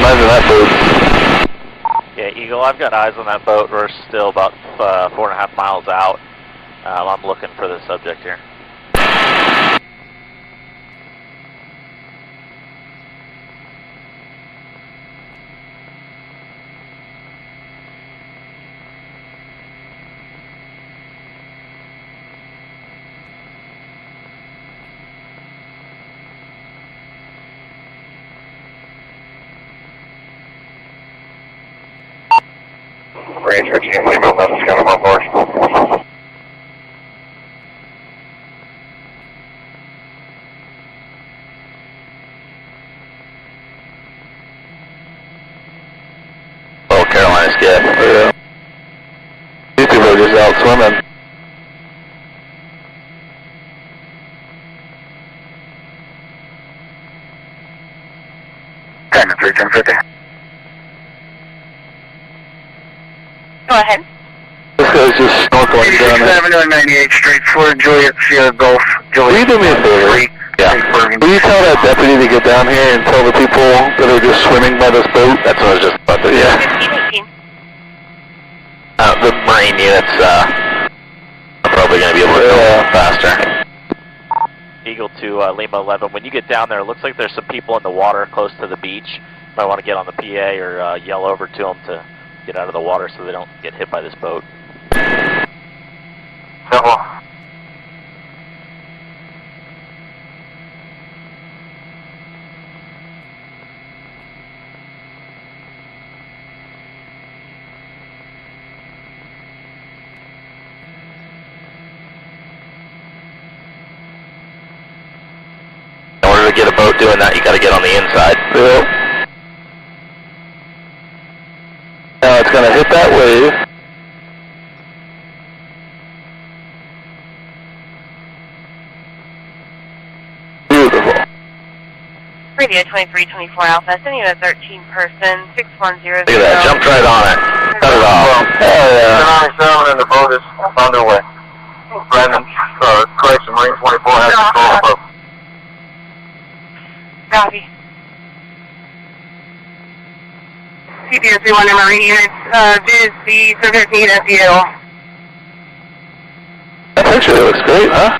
eyes on that boat. Yeah, Eagle, I've got eyes on that boat. We're still about 4.5 miles out. I'm looking for the subject here. Range 15, Lima 11, scanning on board. Oh, Carolina skiff. Yeah. These people are just out swimming. Diamond 31050. Go ahead. This guy's just snorkeling down there. Avenue and 98 straight for Juliet Sierra Golf. Will you do me a favor? Yeah. Will you tell that deputy to get down here and tell the people that are just swimming by this boat? That's what I was just about to do. Yeah. 1518. The Marine units are probably going to be able to go faster. Eagle to Lima 11. When you get down there, it looks like there's some people in the water close to the beach. You might want to get on the PA or yell over to them to get out of the water so they don't get hit by this boat. Several. In order to get a boat doing that, you got to get on the inside. Yep. Now it's going to hit that wave. Beautiful. Radio 2324 Alpha, sending you a 13 person, 6100. Look at that, jumped right on it. Cut it off. Hell yeah. 97 and the boat is underway. Brandon, correction, Marine 24 has control of the boat. Copy. CPS 31 Marine units, viz the subject need SEL. That picture looks great, huh?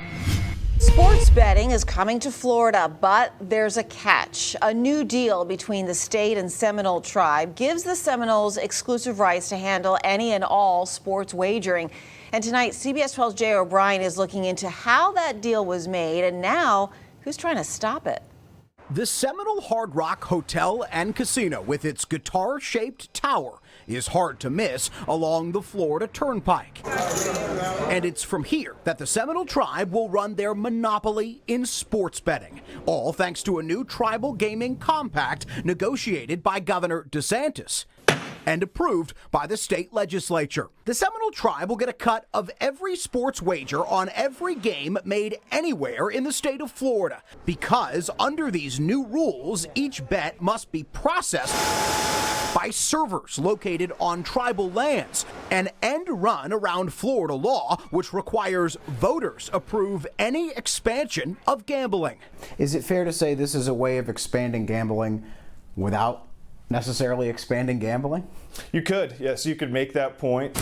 Sports betting is coming to Florida, but there's a catch. A new deal between the state and Seminole tribe gives the Seminoles exclusive rights to handle any and all sports wagering. And tonight, CBS 12's Jay O'Brien is looking into how that deal was made and now who's trying to stop it. The Seminole Hard Rock Hotel and Casino, with its guitar-shaped tower, is hard to miss along the Florida Turnpike. And it's from here that the Seminole tribe will run their monopoly in sports betting, all thanks to a new tribal gaming compact negotiated by Governor DeSantis and approved by the state legislature. The Seminole tribe will get a cut of every sports wager on every game made anywhere in the state of Florida, because under these new rules, each bet must be processed by servers located on tribal lands, an end run around Florida law, which requires voters approve any expansion of gambling. Is it fair to say this is a way of expanding gambling without necessarily expanding gambling? You could, yes, you could make that point.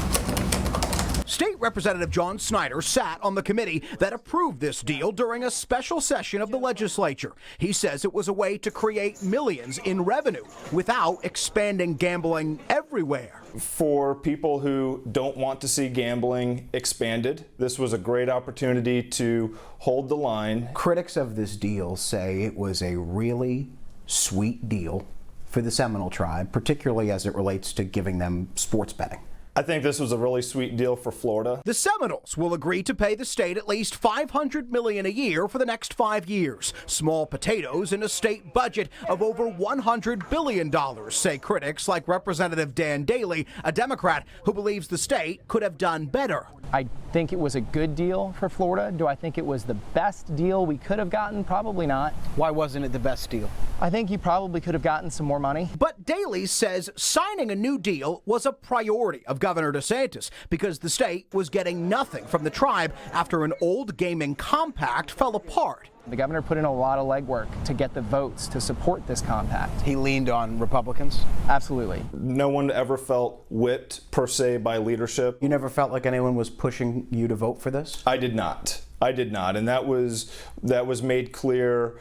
State Representative John Snyder sat on the committee that approved this deal during a special session of the legislature. He says it was a way to create millions in revenue without expanding gambling everywhere. For people who don't want to see gambling expanded, this was a great opportunity to hold the line. Critics of this deal say it was a really sweet deal for the Seminole tribe, particularly as it relates to giving them sports betting. I think this was a really sweet deal for Florida. The Seminoles will agree to pay the state at least $500 million a year for the next 5 years. Small potatoes in a state budget of over $100 billion, say critics like Representative Dan Daly, a Democrat who believes the state could have done better. I think it was a good deal for Florida. Do I think it was the best deal we could have gotten? Probably not. Why wasn't it the best deal? I think you probably could have gotten some more money. But Daly says signing a new deal was a priority of Governor DeSantis because the state was getting nothing from the tribe after an old gaming compact fell apart. The governor put in a lot of legwork to get the votes to support this compact. He leaned on Republicans? Absolutely. No one ever felt whipped per se by leadership. You never felt like anyone was pushing you to vote for this? I did not. And that was made clear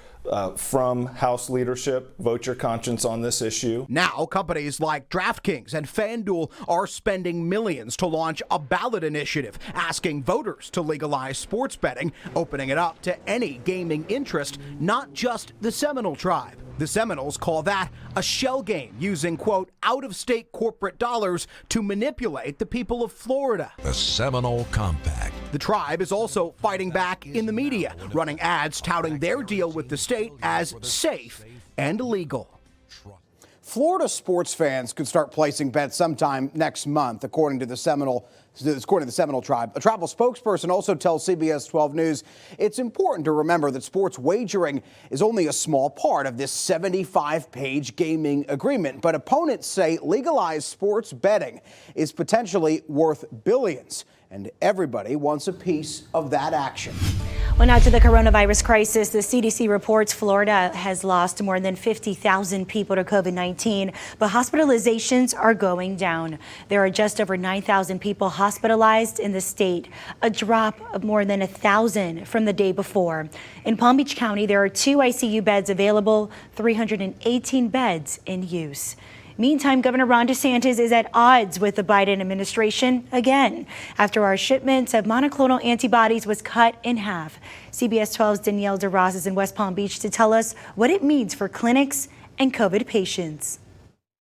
from House leadership. Vote your conscience on this issue. Now, companies like DraftKings and FanDuel are spending millions to launch a ballot initiative asking voters to legalize sports betting, opening it up to any gaming interest, not just the Seminole tribe. The Seminoles call that a shell game, using, quote, out-of-state corporate dollars to manipulate the people of Florida. The Seminole Compact. The tribe is also fighting back in the media, running ads touting their deal with the state as safe and legal. Florida sports fans could start placing bets sometime next month, according to the Seminole tribe. A travel spokesperson also tells CBS 12 News it's important to remember that sports wagering is only a small part of this 75-page gaming agreement. But opponents say legalized sports betting is potentially worth billions, and everybody wants a piece of that action. Well, now to the coronavirus crisis. The CDC reports Florida has lost more than 50,000 people to COVID-19, but hospitalizations are going down. There are just over 9,000 people hospitalized in the state, a drop of more than 1,000 from the day before. In Palm Beach County, there are 2 ICU beds available, 318 beds in use. Meantime, Governor Ron DeSantis is at odds with the Biden administration again after our shipment of monoclonal antibodies was cut in half. CBS 12's Danielle DeRoss is in West Palm Beach to tell us what it means for clinics and COVID patients.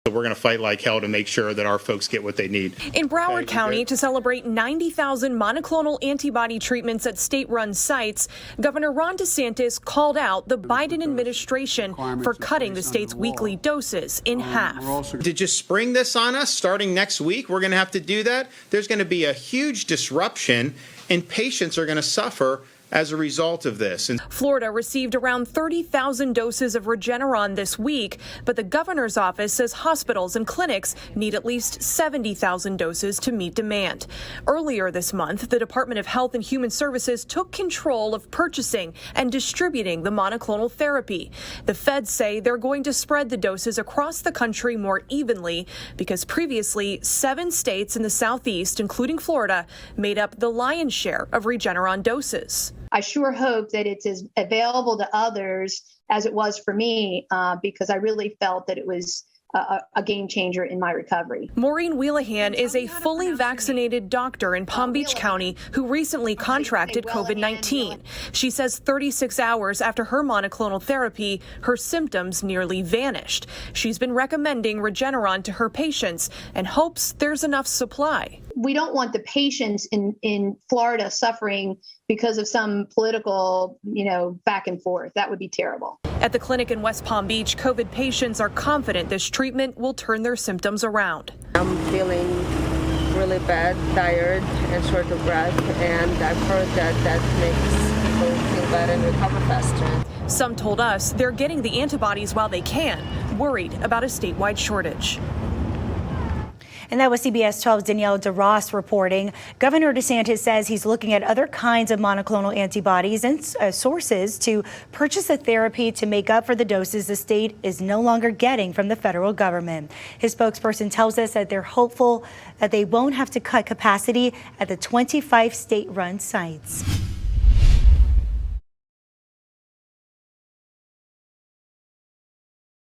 We're going to fight like hell to make sure that our folks get what they need. In Broward County, to celebrate 90,000 monoclonal antibody treatments at state-run sites, Governor Ron DeSantis called out the Biden administration for cutting the state's weekly doses in half. To just spring this on us starting next week, we're going to have to do that. There's going to be a huge disruption, and patients are going to suffer as a result of this. Florida received around 30,000 doses of Regeneron this week, but the governor's office says hospitals and clinics need at least 70,000 doses to meet demand. Earlier this month, the Department of Health and Human Services took control of purchasing and distributing the monoclonal therapy. The feds say they're going to spread the doses across the country more evenly because previously 7 states in the southeast, including Florida, made up the lion's share of Regeneron doses. I sure hope that it's as available to others as it was for me, because I really felt that it was a game changer in my recovery. Maureen Wheelahan is a fully vaccinated doctor in Palm Beach County who recently contracted COVID-19. She says 36 hours after her monoclonal therapy, her symptoms nearly vanished. She's been recommending Regeneron to her patients and hopes there's enough supply. We don't want the patients in Florida suffering because of some political, back and forth. That would be terrible. At the clinic in West Palm Beach, COVID patients are confident this treatment will turn their symptoms around. I'm feeling really bad, tired, and short of breath, and I've heard that makes people feel better and recover faster. Some told us they're getting the antibodies while they can, worried about a statewide shortage. And that was CBS 12's Danielle DeRoss reporting. Governor DeSantis says he's looking at other kinds of monoclonal antibodies and sources to purchase a therapy to make up for the doses the state is no longer getting from the federal government. His spokesperson tells us that they're hopeful that they won't have to cut capacity at the 25 state-run sites.